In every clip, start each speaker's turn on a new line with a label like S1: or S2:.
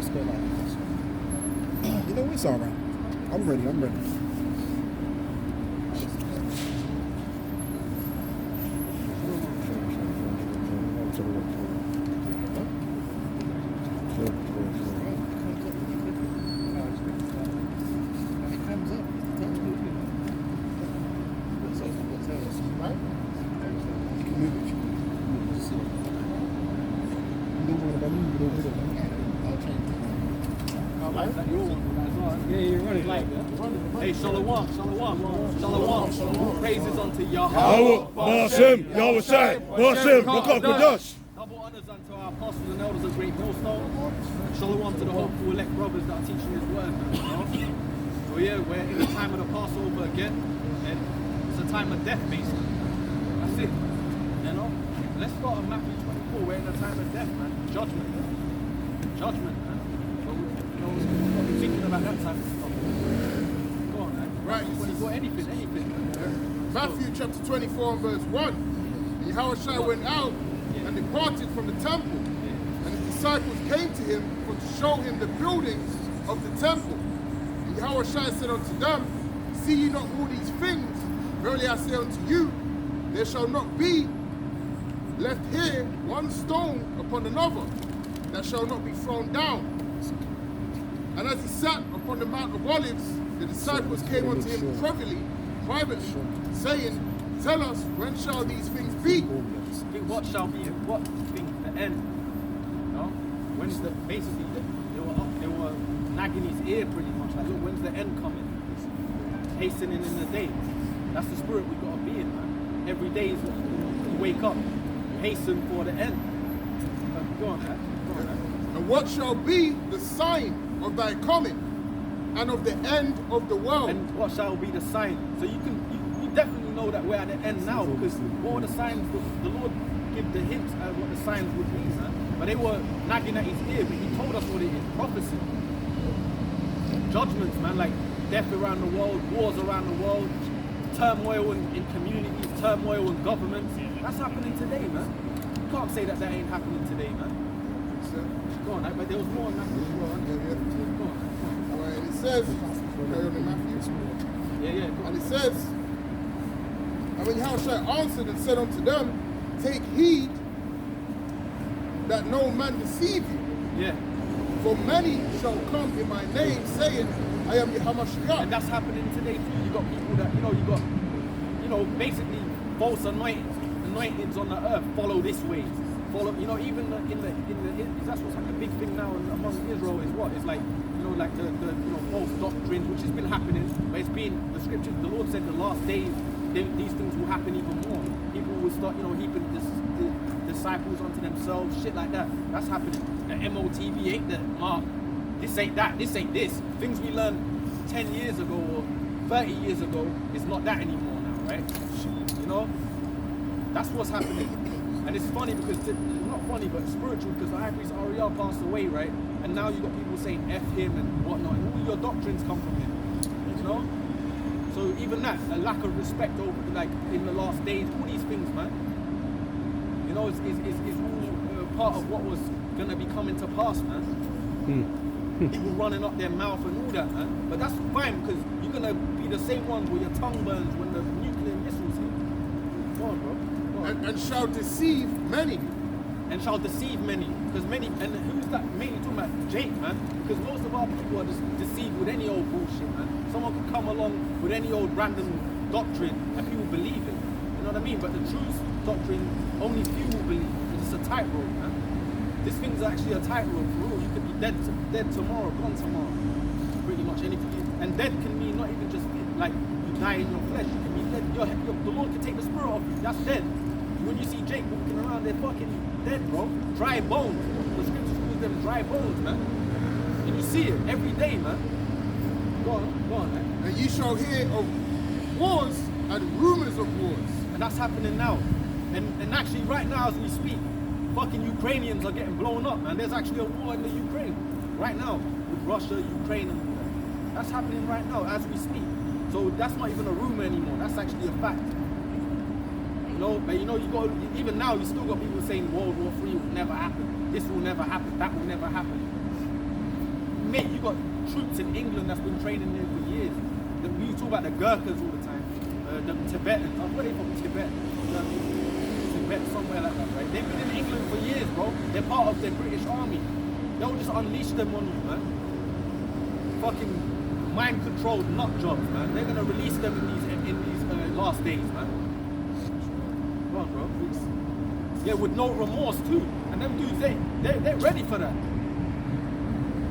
S1: Let's go like this. You know, it's alright. I'm ready.
S2: Hey, Shalom. Praises unto
S3: Yahweh, Hashem, Yahweh Shai, Hashem, Kodash.
S2: Double honors unto our apostles and elders of Great Millstone. Shalom to the hopeful elect brothers that are teaching His word. You know? So yeah, we're in the time of the Passover again, and it's a time of death, basically. That's it. You know. Let's start on Matthew 24. We're in the time of death, man. Judgment, man. So, you know, what are you thinking about that time? Go on, man.
S4: Right.
S2: When you got anything.
S4: Matthew chapter 24 and verse 1. And Yahushua went out and departed from the temple. And his disciples came to him for to show him the buildings of the temple. And Yahushua said unto them, see ye not all these things? Verily I say unto you, there shall not be left here one stone upon another that shall not be thrown down. And as he sat upon the Mount of Olives, the disciples came unto him privately, saying, tell us, when shall these things be?
S2: What shall be, what things, the end? You know? When's the, basically, they were nagging his ear pretty much, like, look, when's the end coming? Hastening in the day. That's the spirit we got to be in, man. Every day is you wake up, you hasten for the end. Go on, man.
S4: And what shall be the sign of thy coming and of the end of the world?
S2: And what shall be the sign? So you definitely know that we're at the end now, because all the signs, the Lord gave the hints at what the signs would be, man. But they were nagging at his ear, but he told us what it is, prophecy. Judgments, man, like death around the world, wars around the world, turmoil in communities, turmoil in governments. That's happening today, man. You can't say that ain't happening today, man. Go on, but there was more on that as well. Go on.
S4: And it says, carry on in Matthew.
S2: Yeah.
S4: And it says, and when Yahushua answered and said unto them, take heed that no man deceive you.
S2: Yeah.
S4: For many shall come in my name, saying, I am Yahushua.
S2: And that's happening today too. You got people that, basically false anointings on the earth follow this way. Follow, even in the that's what's like a big thing now among Israel is what? It's like, like the false doctrines, which has been happening, but it's been, the scriptures, the Lord said the last days, these things will happen even more. People will start, heaping the disciples onto themselves, shit like that. That's happening. The MOTV ain't that, this ain't that, this ain't this. Things we learned 10 years ago or 30 years ago, it's not that anymore now, right? That's what's happening. And it's funny because, not funny, but spiritual, because the high priest Ariel passed away, right? And now you got people saying F him and whatnot, and all your doctrines come from him, So even that, a lack of respect over, like, in the last days, all these things, man, is all part of what was going to be coming to pass, man. People running up their mouth and all that, man. But that's fine, because you're going to be the same ones where your tongue burns when the nuclear missiles hit. Go on, bro.
S4: And shall deceive many.
S2: And shall deceive many. Because many, and who's that mainly talking about? Jake, man. Because most of our people are just deceived with any old bullshit, man. Someone could come along with any old random doctrine and people believe it. You know what I mean? But the true doctrine, only few will believe. It's a tightrope, man. This thing's actually a tightrope for real. You could be dead tomorrow, gone tomorrow. Pretty much anything. And dead can mean not even just like you die in your flesh. You can be dead. The Lord can take the spirit off you. That's dead. When you see Jake walking around, they're fucking dead, bro. Dry bones. The scriptures call them dry bones, man. And you see it every day, man. Go on, man.
S4: And ye shall hear of wars and rumors of wars.
S2: And that's happening now. And actually, right now as we speak, fucking Ukrainians are getting blown up, man. There's actually a war in the Ukraine right now with Russia, Ukraine, and all that. That's happening right now as we speak. So that's not even a rumor anymore. That's actually a fact. But you got, even now, you still got people saying World War III will never happen. This will never happen. That will never happen. mate, you got troops in England that's been training there for years. We talk about the Gurkhas all the time, the Tibetans. Where are they from? Tibet, somewhere like that, right? They've been in England for years, bro. They're part of the British Army. They'll just unleash them on you, man. Fucking mind-controlled nut jobs, man. They're gonna release them in these last days, man. Come on, bro. Yeah, with no remorse too. And them dudes, they're ready for that.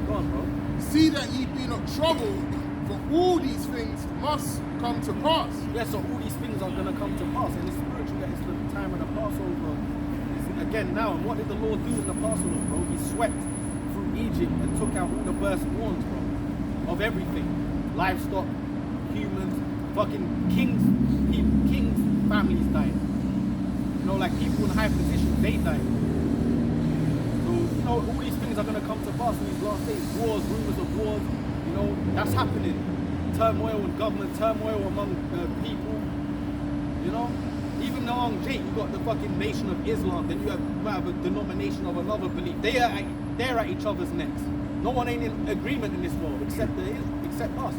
S2: Go on, bro.
S4: See that ye be not troubled, for all these things must come to pass.
S2: Yeah, so all these things are gonna come to pass, and it's spiritual. That it's the time of the Passover. It's again now, and what did the Lord do in the Passover, bro? He swept through Egypt and took out all the firstborns, bro, of everything, livestock, humans, fucking kings, families died. You know, like people in high positions, they died. So, you know, all these things are going to come to pass in these last days. Wars, rumors of wars, you know, that's happening. Turmoil in government, turmoil among people, you know. Even among Jake, you got the fucking nation of Islam, then you have a denomination of another belief. They're at each other's necks. No one ain't in agreement in this world except us,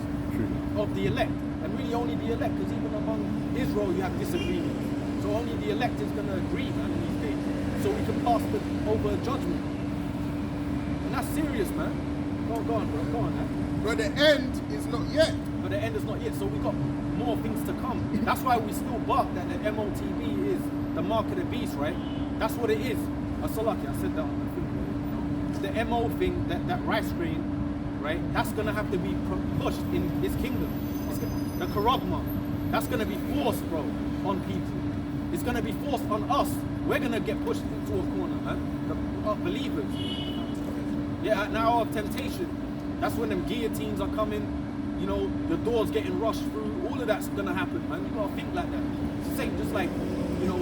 S2: of the elect. And really only the elect, because even among Israel you have disagreements. So only the elect is going to agree, man, in these days. So we can pass over a judgment. And that's serious, man. Go on, bro. Go on, man.
S4: But the end is not yet.
S2: But the end is not yet. So we got more things to come. That's why we still bark that the MOTB is the mark of the beast, right? That's what it is. I said that on the thing. The MO thing, that rice grain, right? That's going to have to be pushed in his kingdom. The Karagma, that's going to be forced, bro, on people. It's going to be forced on us. We're going to get pushed into a corner, man. The believers. Yeah, at an hour of temptation. That's when them guillotines are coming. You know, the doors getting rushed through. All of that's going to happen, man. You got to think like that. It's just like,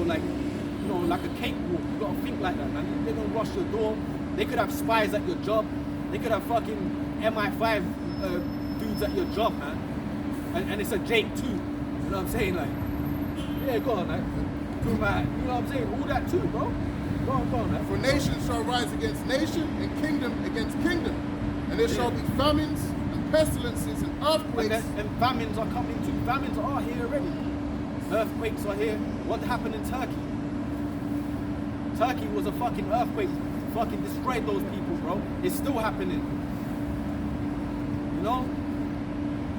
S2: like a cakewalk. You got to think like that, man. They're going to rush your door. They could have spies at your job. They could have fucking MI5 dudes at your job, man. And it's a Jake too. You know what I'm saying? Like, yeah, go on, man. You know what I'm saying? All that too, bro. Go on, man.
S4: For nation shall rise against nation, and kingdom against kingdom. And there shall be famines and pestilences and earthquakes.
S2: And famines are coming too. Famines are here already. Earthquakes are here. What happened in Turkey? Turkey was a fucking earthquake. Fucking destroyed those people, bro. It's still happening. You know?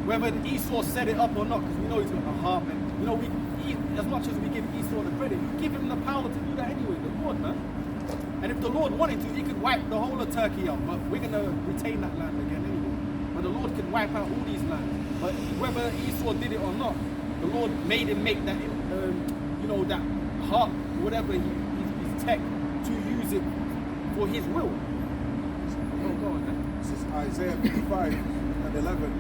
S2: Whether Esau set it up or not, because we know he's got a heart, man. You know, as much as we give Esau the credit, we give him the power to do that anyway, the Lord, man. And if the Lord wanted to, he could wipe the whole of Turkey out, but we're going to retain that land again anyway. But the Lord could wipe out all these lands. But whether Esau did it or not, the Lord made him make that, that heart, whatever his tech, to use it for his will. Go on, man.
S1: This is Isaiah 55 and 11.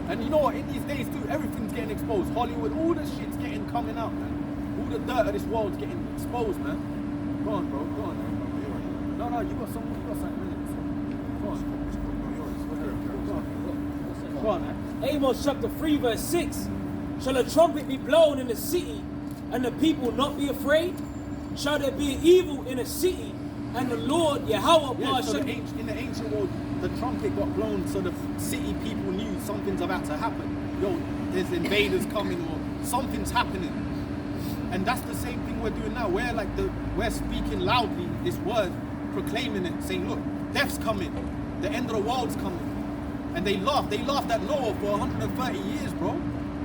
S2: And you know what, in these days too, everything's getting exposed. Hollywood, all the shit's coming out, man. All the dirt of this world's getting exposed, man. Go on, bro, go on, man. No, you got something minutes. Go on. Go on, man.
S5: Amos chapter 3 verse 6. Shall a trumpet be blown in the city, and the people not be afraid? Shall there be evil in a city, and the Lord Yahweh
S2: so in the ancient world, the trumpet got blown so the city people knew something's about to happen. Yo, there's invaders coming or something's happening. And that's the same thing we're doing now. We're speaking loudly this word, proclaiming it, saying, look, death's coming. The end of the world's coming. And they laughed. They laughed at Noah for 130 years, bro.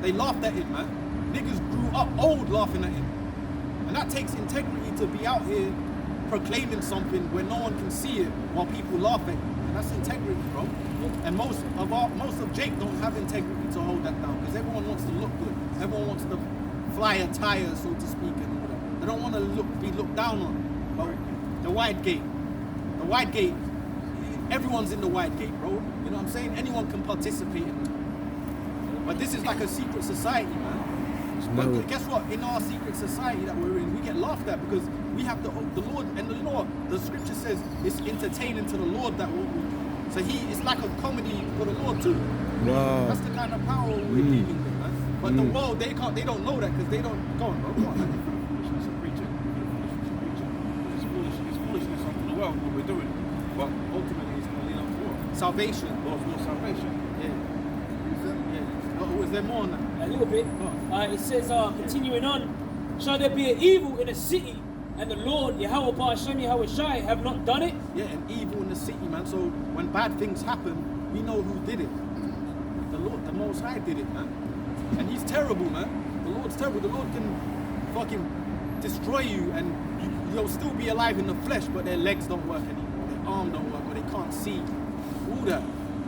S2: They laughed at him, man. Niggas grew up old laughing at him. And that takes integrity to be out here proclaiming something where no one can see it while people laugh at you. And that's integrity, bro. And most of Jake don't have integrity to hold that down because everyone wants to look good. Everyone wants to fly a tire, so to speak, and whatever. They don't want to be looked down on. But the Whyte gate, everyone's in the Whyte gate, bro. You know what I'm saying? Anyone can participate in it. But this is like a secret society, man. But guess what? In our secret society that we're in, we get laughed at because we have the Lord, and the Lord, the scripture says it's entertaining to the Lord that what we do. So it's like a comedy for the Lord too.
S3: Wow.
S2: That's the kind of power we're dealing with, man. But the world, they don't know that because they don't, go on, bro, go on. Foolishness of preaching. It's foolishness unto the well in what we're doing, but ultimately it's going to lead up to what? Salvation. There's no salvation. Yeah. Was there more on that?
S5: A little bit. It says, continuing on, shall there be an evil in a city, and the Lord, Yahweh Ba'ashem Yahweh Shai, have not done it?
S2: Yeah, and evil in the city, man. So when bad things happen, we know who did it. The Lord, the Most High did it, man. And he's terrible, man. The Lord's terrible. The Lord can fucking destroy you, and you'll still be alive in the flesh, but their legs don't work anymore, their arm don't work, or they can't see. All that.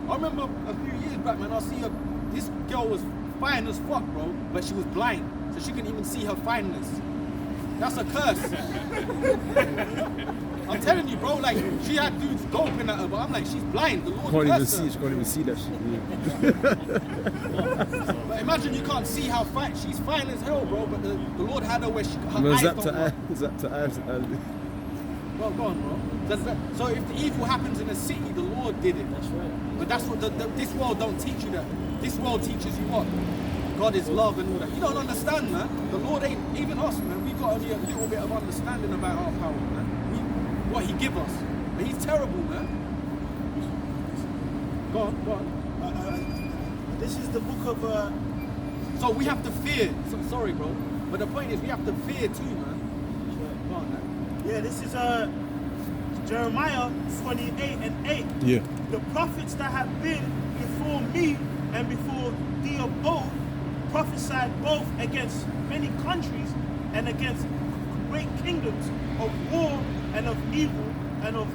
S2: I remember a few years back, man, this girl was fine as fuck, bro, but she was blind, so she couldn't even see her fineness. That's a curse. I'm telling you, bro, like, she had dudes gulping at her, but I'm like, she's blind. The Lord cursed her.
S1: She can't even see that shit.
S2: But imagine you can't see how fine, she's fine as hell, bro, but the Lord had her where her eyes don't work. Well, go on, bro. So if the evil happens in a city, the Lord did it.
S5: That's right.
S2: But that's what this world don't teach you that. This world teaches you what? God is love and all that. You don't understand, man. The Lord ain't, even us, man, we've got only a little bit of understanding about our power, man. What he give us. But he's terrible, man. Go on.
S6: This is the book of...
S2: So we have to fear. Sorry, bro. But the point is we have to fear too, man. Go on, man.
S6: Yeah, this is Jeremiah 28:8.
S1: Yeah.
S6: The prophets that have been before me and before thee of old prophesied both against many countries and against great kingdoms of war and of evil and of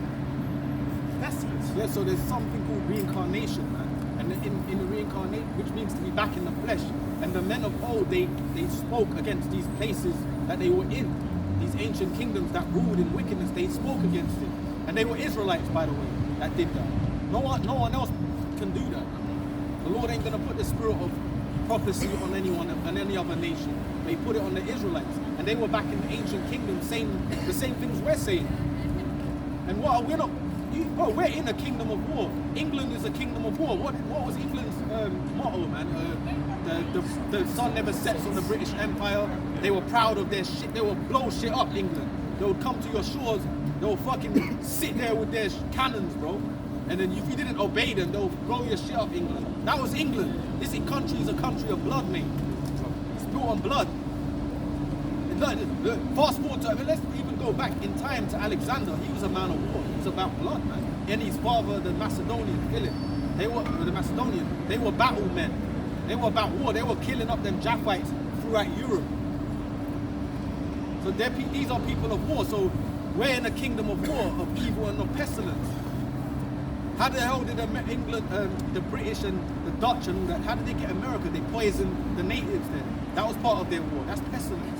S6: pestilence.
S2: Yeah, so there's something called reincarnation, man. And in the reincarnation, which means to be back in the flesh. And the men of old, they spoke against these places that they were in. These ancient kingdoms that ruled in wickedness, they spoke against it. And they were Israelites, by the way, that did that. No one else can do that. The Lord ain't gonna put the spirit of prophecy on anyone and any other nation. They put it on the Israelites. And they were back in the ancient kingdom saying the same things we're saying. And we're not, bro, we're in a kingdom of war. England is a kingdom of war. What was England's motto, man? The sun never sets on the British Empire. They were proud of their shit. They would blow shit up, England. They would come to your shores. They would fucking sit there with their cannons, bro. And then if you didn't obey them, they'll blow your shit up, England. That was England. This country is a country of blood, mate. It's built on blood. Fast forward to, let's even go back in time to Alexander. He was a man of war. He was about blood, man. And his father, the Macedonian, Philip, they were battle men. They were about war. They were killing up them Japhites throughout Europe. So these are people of war. So we're in a kingdom of war, of evil and of pestilence. How the hell did England, the British and the Dutch and all that, how did they get America? They poisoned the natives there. That was part of their war. That's pestilence.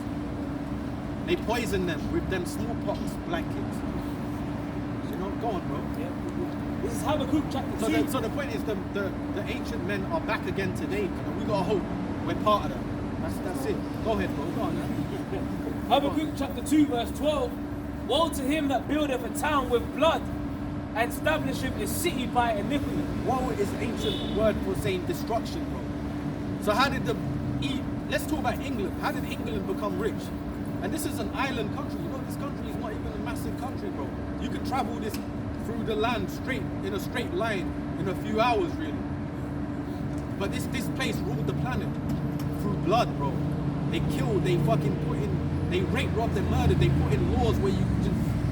S2: They poisoned them with them smallpox blankets. You know, go on, bro.
S5: Yeah. This is Habakkuk chapter 2.
S2: So the point is the ancient men are back again today. And we got hope. We're part of them. That's it. Go ahead, bro. Go on, man.
S5: Habakkuk chapter 2 verse 12. Woe to him that buildeth a town with blood and establisheth a city by iniquity.
S2: Woe is ancient word for saying destruction, bro. So how did let's talk about England. How did England become rich? And this is an island country. You know, this country is not even a massive country, bro. You can travel this through the land in a straight line in a few hours, really. But this place ruled the planet through blood, bro. They killed, they fucking they raped, robbed, and murdered. They put in laws where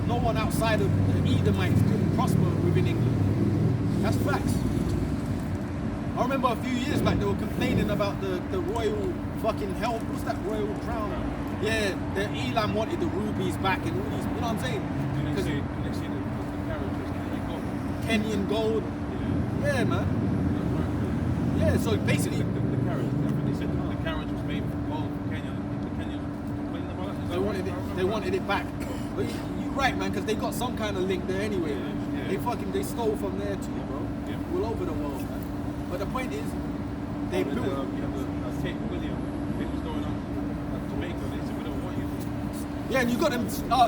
S2: no one outside of the Edomites couldn't prosper within England. That's facts. I remember a few years back they were complaining about the royal fucking helm. What's that royal crown? Yeah, the Elam wanted the rubies back and all these, you know what I'm saying?
S7: Because the carriage was
S2: Kenyan gold. Yeah, man. Yeah, so basically
S7: the carriage. They said the carriage was made from gold from Kenya. The Kenyans complaining about it.
S2: they wanted it back. But you're right, man, because they got some kind of link there anyway.
S7: Yeah.
S2: They stole from there too, bro.
S7: Yeah.
S2: All over the world, man. But the point is, they built.
S7: You have the St. William. It was going on Jamaica. They said we don't want you.
S2: Yeah, and you got them.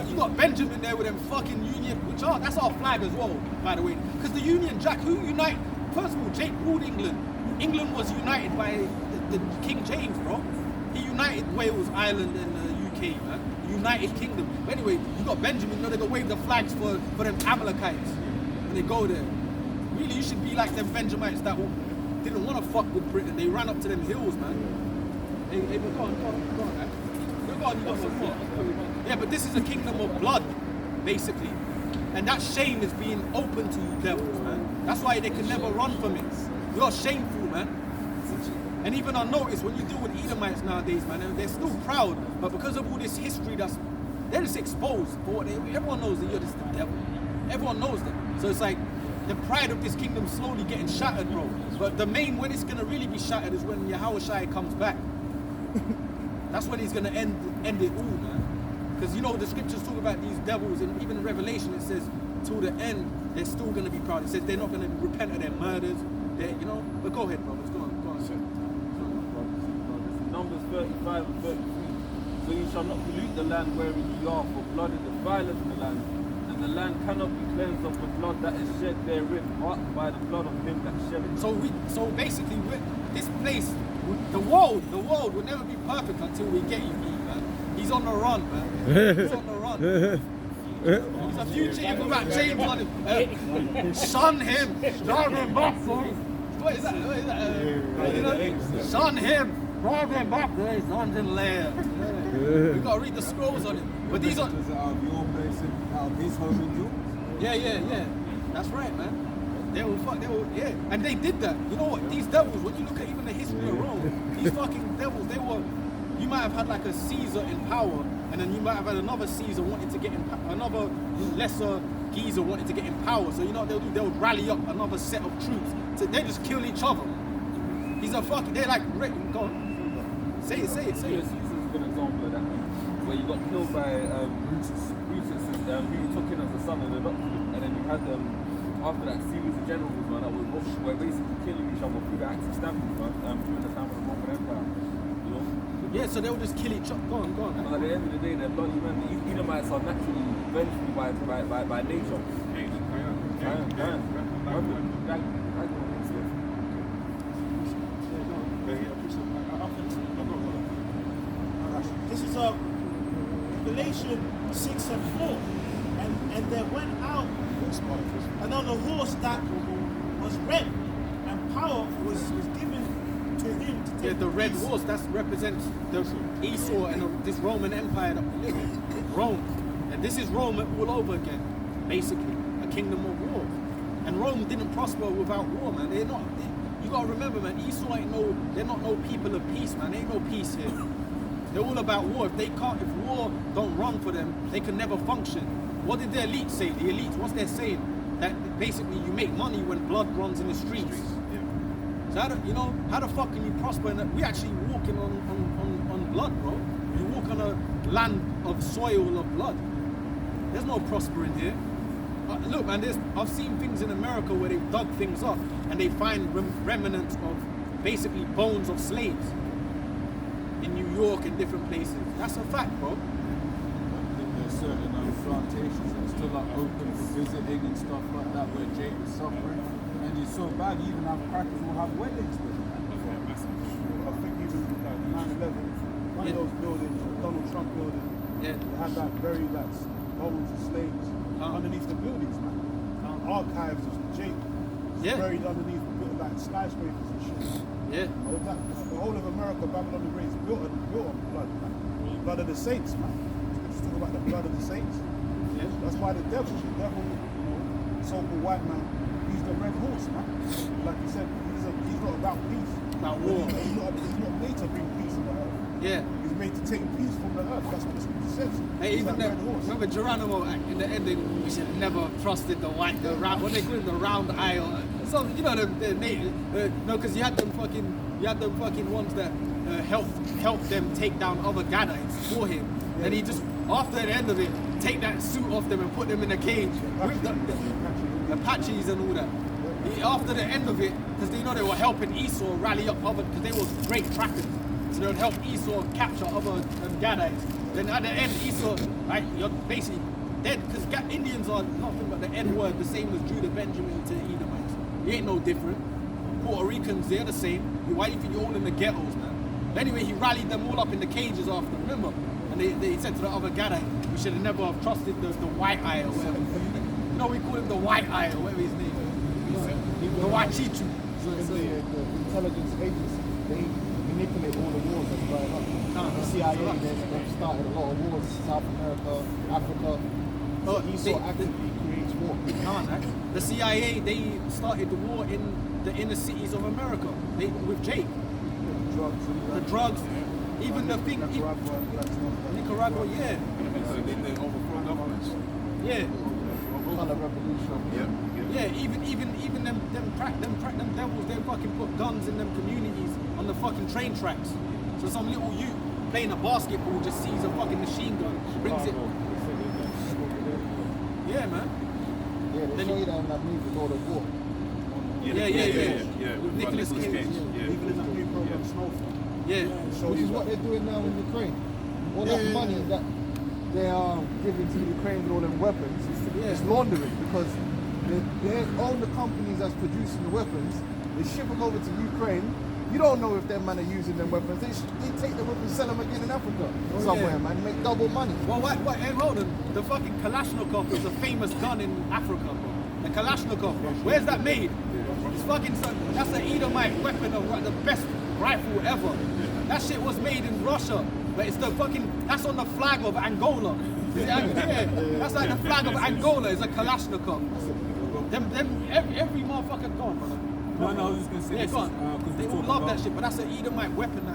S2: You got Benjamin there with them fucking Union, that's our flag as well, by the way. Because the Union Jack, who unite? First of all, Jake ruled England. England was united by the King James, bro. He united Wales, Ireland, and the UK, man. united kingdom. But anyway, you got Benjamin, you know, they go wave the flags for them Amalekites. And they go there. Really, you should be like them Benjamites that didn't want to fuck with Britain. They ran up to them hills, man. Hey, but go on, man. Go on, you got some more. Yeah, but this is a kingdom of blood, basically. And that shame is being open to you devils, man. That's why they can never run from it. You're shameful, man. And even I notice when you deal with Edomites nowadays, man, they're still proud, but because of all this history, they're just exposed for what everyone knows that you're just the devil. Everyone knows that. So it's like the pride of this kingdom slowly getting shattered, bro. But the main, when it's gonna really be shattered, is when Yahushua comes back. That's when he's gonna end it all, man. Because you know the scriptures talk about these devils, and even in Revelation it says till the end they're still gonna be proud. It says they're not gonna repent of their murders. You know. But go ahead, bro. Let's go on.
S8: Numbers 35 and 33. So you shall not pollute the land wherein ye are, for blood is defileth the land, and the land cannot be cleansed of the blood that is shed therein, but by the blood of him that shed it.
S2: So basically, this place, the world will never be perfect until we get you, man. He's on the run, man. He's on the run. There's a few things about James on him. Shun him. Shun him back, boy. What is that? Shun him. Drive him back there. He's on the lair. We've got to read the scrolls on him. But these are...
S9: Out of your place, out of his home in yours?
S2: Yeah. That's right, man. Yeah. And they did that. You know what? These devils, when you look at even the history of Rome, these fucking devils, you might have had like a Caesar in power, and then you might have had another Caesar wanting to get in another lesser geezer wanting to get in power. So you know what they'll do? They'll rally up another set of troops. So they just kill each other. They're like, go on. Say it.
S8: Caesar's a good example of that, where you got killed by Brutus, who took in as a son and adopted him, and then you had after that series of generals, man, that were basically killing each other through the acts of stabbing, man, during the time of the Roman Empire, you know?
S2: Yeah, so they'll just kill each other. Go on.
S8: And at the end of the day, they're bloody men. The Edomites are naturally vengeful by nature.
S6: This is Galatians 6 and 4. And there went out another horse that was red, and power was given to him to take
S2: the red horse, that represents the Esau and this Roman Empire that we live in. Rome. And this is Rome all over again, basically. A kingdom of war. And Rome didn't prosper without war, man. You gotta remember, man, Esau they're not no people of peace, man. There ain't no peace here. They're all about war. If war don't run for them, they can never function. What did the elite say? The elites, what's they saying? That basically you make money when blood runs in the streets. So how the fuck can you prosper? We actually walking on blood, bro. You walk on a land of soil of blood. There's no prospering here. Look, man, I've seen things in America where they've dug things up and they find remnants of basically bones of slaves in New York and different places. That's a fact, bro.
S9: There's certain plantations that are still open for visiting and stuff like that where Jake is suffering. And it's so bad, even our crackers will have weddings with them.
S1: I think even like 9/11, one of those buildings, Donald Trump building,
S2: Yeah.
S1: they had that very bones of slaves underneath the buildings, man. Archives of Jake buried underneath like skyscrapers and shit.
S2: Yeah.
S1: The whole of America, Babylon the Great, is built on blood, man. Blood of the saints, man. Let's talk about the blood of the saints.
S2: Yeah.
S1: That's why the devil, so-called white man, he's the red horse, man. Like you said, he's not about peace.
S2: About war.
S1: He's not made to bring peace on the earth.
S2: Yeah.
S1: He's made to take peace from the earth. That's what the scripture says.
S2: Hey,
S1: He's
S2: even
S1: that red horse.
S2: remember Geronimo in the ending, we should have never trusted the round, what they call it, the round aisle. So, you know, the native, no, because you had them fucking ones that helped them take down other Gadites for him. Yeah. And he just, after the end of it, take that suit off them and put them in a cage with the Apaches and all that. After the end of it, because they were helping Esau rally up other, because they were great trackers. So they would help Esau capture other Gadites. Then at the end, Esau, right, you're basically dead, because Indians are nothing but the N-word, the same as Judah Benjamin to Edomites. He ain't no different. Puerto Ricans, they're the same. Why do you think you're all in the ghettos, man? But anyway, he rallied them all up in the cages after, remember? And they said to the other guy that we should have never have trusted the white eye or whatever. You know, we call him the white eye or whatever his name is. The white chichu.
S1: So the intelligence agencies, they manipulate all the wars that's going on. The CIA, they've started a lot of wars, South America, Africa. So Esau actively creates war.
S2: The CIA, they started the war in the inner cities of America. With Jake. The drugs. Even the thing. Nicaragua, yeah.
S7: So they overthrow governments.
S2: Yeah.
S1: Color revolution.
S2: Yeah, even them devils, they fucking put guns in them communities on the fucking train tracks. So some little youth playing a basketball just sees a fucking machine gun, brings it. Yeah, man.
S1: Yeah, they show you that in that movie, Lord of War.
S2: Yeah. With Nicolas Cage.
S1: Even in that new program, Snowfall.
S2: Yeah.
S1: Which is what they're doing now in Ukraine. All that money that they are giving to Ukraine with all them weapons, it's laundering because they own the companies that's producing the weapons. They ship them over to Ukraine. You don't know if them men are using them weapons. They take the weapons, sell them again in Africa somewhere, man. Make double money.
S2: Well, what? Hey, hold on. The fucking Kalashnikov is a famous gun in Africa, bro. The Kalashnikov. Where's that made? It's fucking. That's an Edomite weapon of the best rifle ever. That shit was made in Russia, but it's the fucking. That's on the flag of Angola. That's like the flag of Angola. It's a Kalashnikov. Every motherfucker gone, brother.
S9: No, I was just gonna say.
S2: Yeah,
S9: this
S2: go on. They all love that shit, but that's an Edomite weapon.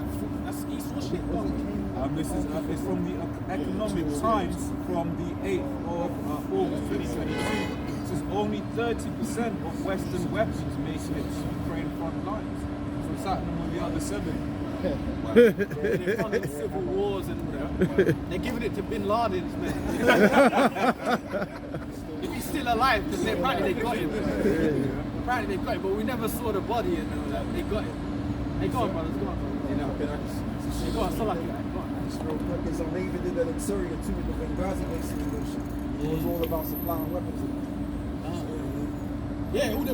S2: That's Esau shit. Go on.
S9: This is it's from the Economic Times from the 8th of August 2022. It says only 30% of Western weapons make it to Ukraine front lines. So what's happening with the other 70?
S2: They're funding civil wars and whatever. They're giving it to Bin Laden's, man. If he's still alive, because apparently they got him. Apparently they got him, but we never saw the body and all that. They got him. Hey, go on, brothers, go on. Go on, so like that. Go on.
S10: So they even did that in Syria too, with the Benghazi situation. It was all about supplying weapons.
S2: Yeah, all of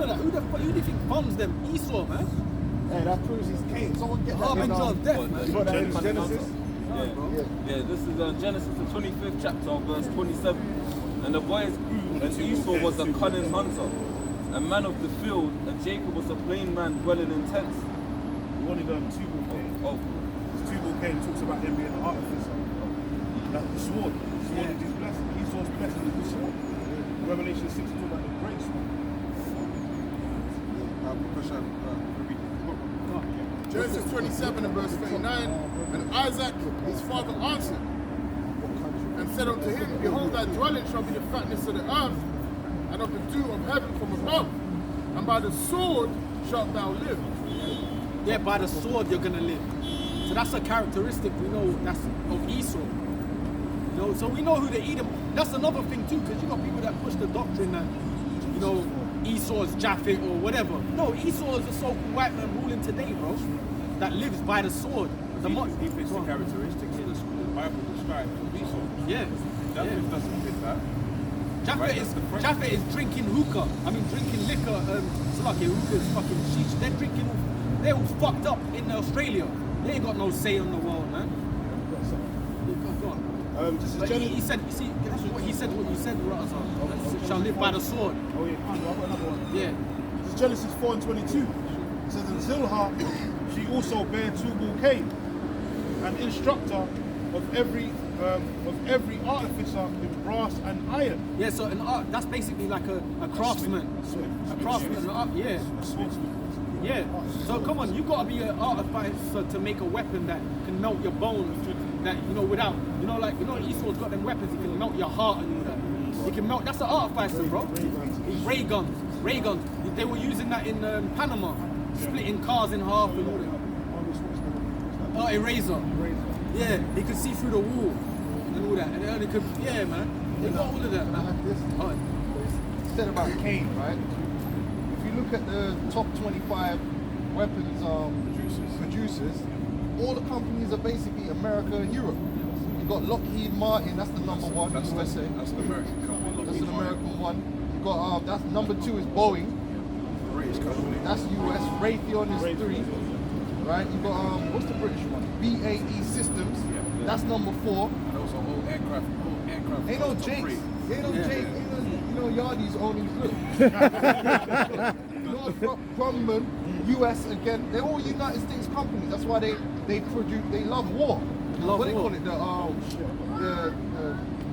S2: that. Who do you think funds them? Esau, man.
S1: Hey, that proves he's Cain. Someone get that
S2: Harbinger of death, man.
S1: You got that in Genesis?
S8: Yeah, this is Genesis, the 25th chapter, verse 27. And the boys grew, and Esau was a cunning hunter, a man of the field, and Jacob was a plain man dwelling in tents.
S1: You wanted Tubal Cain. Tubal Cain talks about him being an artificer. Like the sword. The sword is his blessing. Esau's blessing is the sword. Revelation 6 talks about the great sword.
S4: Genesis 27 and verse 39, and Isaac, his father, answered and said unto him, Behold, thy dwelling shall be the fatness of the earth, and of the dew of heaven from above, and by the sword shalt thou live.
S2: Yeah, by the sword you're gonna live. So that's a characteristic we know that's of Esau. You know, so we know who the Edom. That's another thing too, because you got people that push the doctrine that, you know, Esau's Japhet or whatever. No, Esau is a so-called white man ruling today, bro, that lives by the sword.
S7: He fits the characteristics in the Bible described of Esau.
S2: Yeah.
S7: Japhet doesn't fit that.
S2: Japhet is drinking hookah. I mean, drinking liquor. Hookah is fucking sheesh. They're all fucked up in Australia. They ain't got no say on the world, man. Go on. He said, you see, that's what he said, what you said, Razan. Shall live by the sword.
S1: Oh, yeah, I've got another one.
S2: Yeah.
S1: This is Genesis 4 and 22. It says, and Zilha, she also bare Tubal Cain, an instructor of every artificer in brass and iron.
S2: Yeah, so an art, that's basically like a craftsman. A craftsman, yeah. Yeah. So come on, you gotta be an artificer to make a weapon that can melt your bones. That, you know, without, you know, like, you know, Esau's got them weapons. He can melt your heart and all that. He can melt. That's an artificer, bro. Ray guns. Ray guns. They were using that in Panama, splitting cars in half and all that. Oh, a razor. Yeah, he could see through the wall and all that. And they could, yeah, man. They got all of that, man.
S1: Oh. Said about Cain, right? If you look at the top 25 weapons producers, all the companies are basically America and Europe. You've got Lockheed Martin, that's the number one, USA.
S7: That's an American company.
S1: That's an American one. You've got, that's number 2 is Boeing.
S7: British company.
S1: That's US. Raytheon is 3. Right? You've got, what's the British one? BAE Systems. That's number 4.
S7: And also all aircraft.
S1: Ain't no
S7: top
S1: Jakes.
S7: three.
S1: Ain't no Jake. Ain't no, Yardies owning Flip. Grumman, US again. They're all United States companies. That's why they love war. What do they call it? The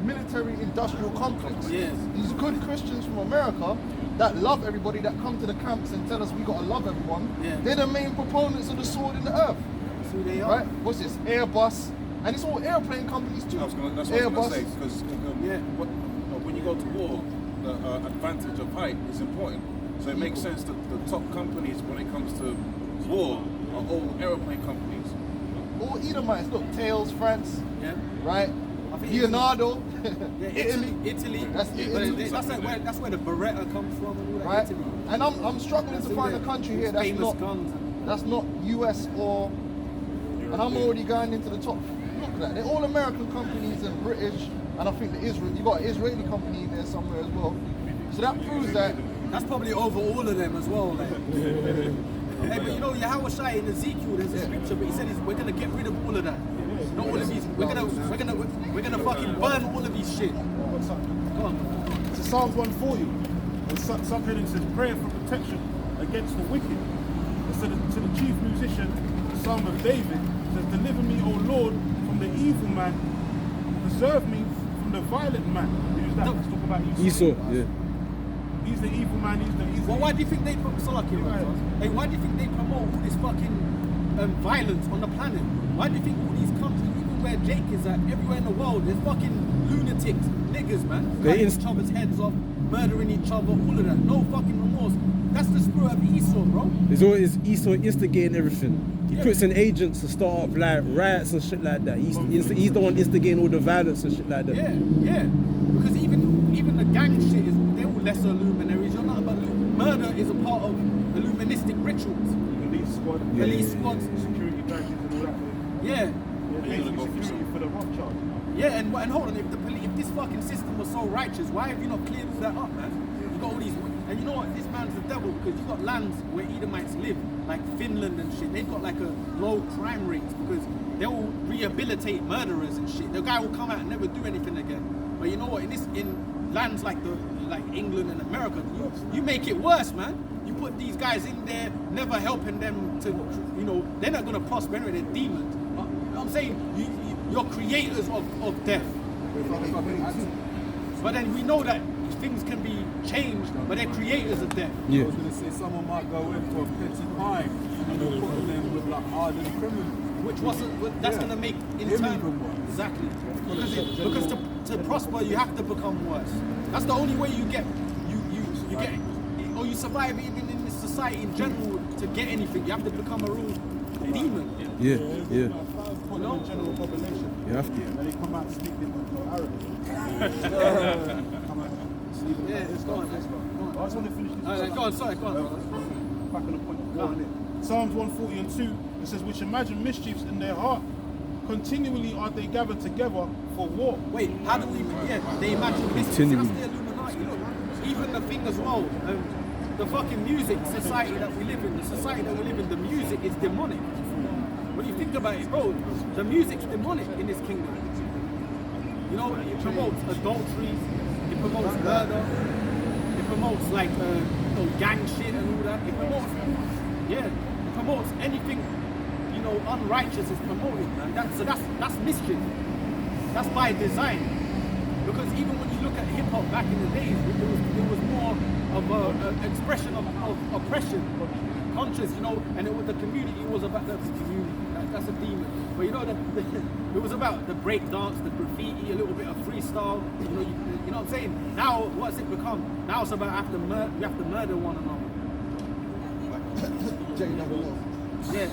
S1: military industrial complex.
S2: Yes.
S1: These good Christians from America that love everybody, that come to the camps and tell us we gotta love everyone.
S2: Yeah.
S1: They're the main proponents of the sword in the earth.
S2: That's who they are.
S1: Right? What's this? Airbus. And it's all airplane companies too.
S7: That's what I was going to say, because when you go to war, the advantage of height is important. So it makes sense that the top companies, when it comes to war, are all aeroplane companies.
S1: All Edomites. Look, Tails, France.
S2: Yeah.
S1: Right?
S2: I think
S1: Leonardo.
S2: Yeah,
S1: Italy.
S2: That's
S1: Italy.
S2: That's where the Beretta comes from and all that.
S1: Right?
S2: Italy.
S1: And I'm struggling to find a country here that's
S2: famous
S1: not
S2: guns.
S1: that's not US or, and I'm already going into the top. Look at that. They're all American companies and British, and I think you got an Israeli company in there somewhere as well. So that proves that.
S2: That's probably over all of them as well. Like. Hey, but you know, Yahweh Shai in Ezekiel, there's a scripture, but he said we're gonna get rid of all of that. Not all of these. We're gonna fucking burn all of these shit. Go on.
S6: So Psalms 140, and subheading says prayer for protection against the wicked. And so to the chief musician, the Psalm of David says, deliver me, O Lord, from the evil man, preserve me from the violent man. Who's that? Let's talk about
S3: Esau, yeah.
S6: He's the evil man,
S2: Well, why do you think they Hey, why do you think they promote all this fucking violence on the planet? Why do you think all these countries, even where Jake is at, everywhere in the world, there's fucking lunatics, niggas, man, cutting each other's heads off, murdering each other, all of that, no fucking remorse. That's the spirit of Esau, bro.
S3: There's always Esau instigating everything. He puts in agents to start up like riots and shit like that. He's the one instigating all the violence and shit like that.
S2: Yeah. Because even the gang shit is, they're all lesser luminaries. You're not about murder is a part of illuministic rituals. Police squads.
S6: security badges and all that.
S2: Yeah.
S6: Security for the Rothschild.
S2: Yeah, and hold on, if this fucking system was so righteous, why have you not cleared all that up, man? You got all these, and you know what? This man's the devil because you got lands where Edomites live, like Finland and shit. They've got like a low crime rates because they'll rehabilitate murderers and shit. The guy will come out and never do anything again. But you know what? In lands like England and America, you make it worse, man. You put these guys in there, never helping them to, they're not gonna prosper anyway. They're demons. I'm saying you're creators of death. But then we know that things can be changed, but they're creators of death.
S9: I was going to say someone might go in for a petty crime and they'll put them with like hardened criminals.
S2: Which that's going to make in turn exactly because to prosper you have to become worse. That's the only way you get or you survive even in this society in general to get anything. You have to become a real demon.
S3: Yeah.
S6: General population.
S3: You have to.
S6: And they come out speaking Arabic.
S2: It's gone.
S6: I just want to finish this.
S2: Go on, sorry, go on.
S6: Back on the point of going in. Psalms 140 and 2, it says, which imagine mischiefs in their heart. Continually are they gathered together for war.
S2: Wait, how do we, they imagine this. That's the Illuminati, look. Even the thing as well, the fucking music society that we live in, the music is demonic. When you think about it, bro, the music's demonic in this kingdom. You know, it promotes adultery, it promotes murder, it promotes like gang shit and all that. It promotes anything, unrighteous is promoted, man. That's mischief. That's by design. Because even when you look at hip hop back in the days, it was more of an expression of oppression, conscious, and the community was about the community. That's a demon. But it was about the break dance, the graffiti, a little bit of freestyle. You know what I'm saying? Now, what's it become? Now it's about we have to murder one another.
S1: J-double-O.
S2: Yeah,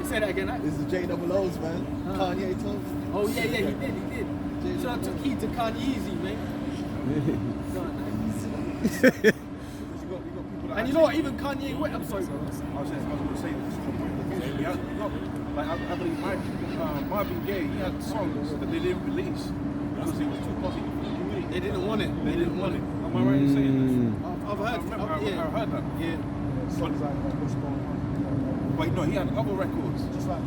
S2: say that again.
S1: This is the J-double-O's, man. Kanye told.
S2: Oh yeah, he did. So I took heed to Kanye Easy, man. And you know what? Even Kanye West. I'm sorry, bro.
S7: I was going to say, like I believe Marvin Gaye, he had songs that they didn't release because he was too positive for the community.
S2: They didn't want it.
S7: Am I right in saying that?
S2: I've heard.
S7: I heard that.
S2: Yeah.
S6: Songs like what's going on.
S7: Wait, no, he had other records.
S6: Just like